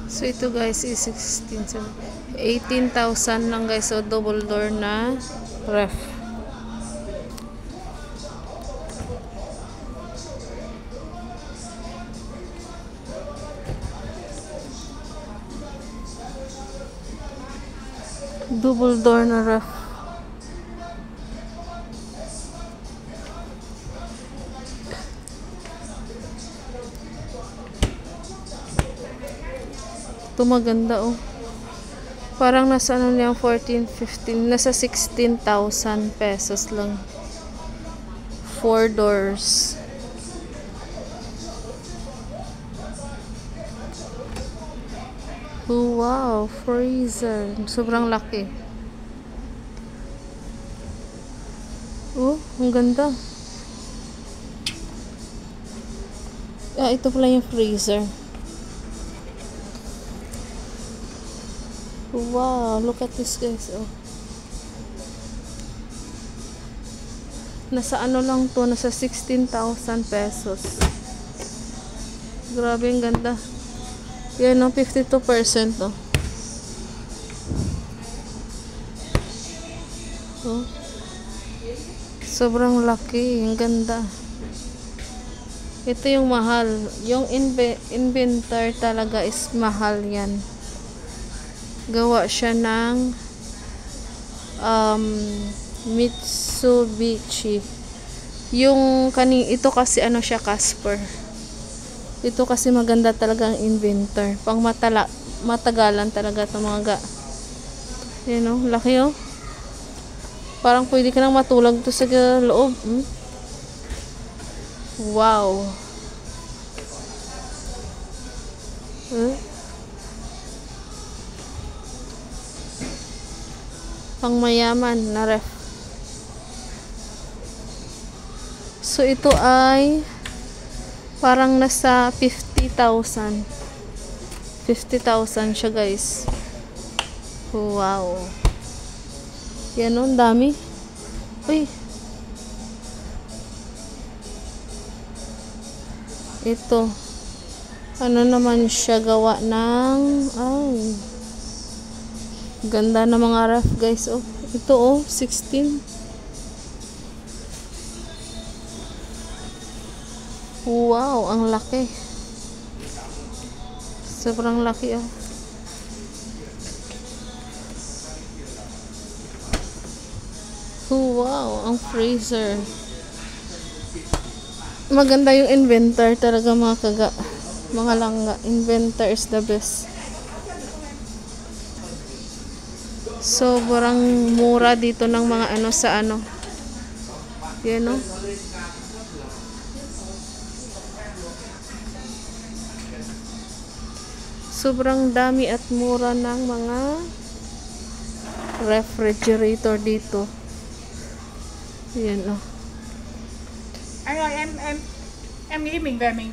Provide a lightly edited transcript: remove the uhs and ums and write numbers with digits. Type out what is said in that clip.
So ito guys is 18,000 lang guys. So double door na ref. Double door na ref. Ito maganda oh. Parang nasa ano niyang 14, 15, nasa 16,000 pesos lang. 4 doors. Oh, wow, freezer. Sobrang laki. Oh, ang ganda. Ah, ito pala yung freezer. Wow, look at this guys. Oh. Nasa ano lang to, nasa 16,000 pesos. Grabe, ang ganda. Yan no, 52% no. Oh. Sobrang laki, ang ganda. Ito yung mahal. Yung inventor talaga is mahal yan. Gawa siya ng Mitsubishi. Yung ito kasi ano siya, Casper. Ito kasi maganda talaga ang inventor. Pang matagalan talaga itong mga yan o, laki o. Parang pwede ka nang matulog to sa loob. Wow. Pang mayaman na ref. So ito ay parang nasa 50,000. 50,000 siya guys. Wow. Yan o, ang dami. Uy. Ito. Ano naman siya, gawa ng ganda ng mga ref guys. Oh, ito oh, 16. Wow, ang laki. Sobrang laki oh. Wow, ang freezer. Maganda yung inventor talaga mga langga. Inventor is the best. Sobrang mura dito ng mga ano sa ano. Yan o. Sobrang dami at mura ng mga refrigerator dito. Yan o. Anh ơi em nghĩ mình về mình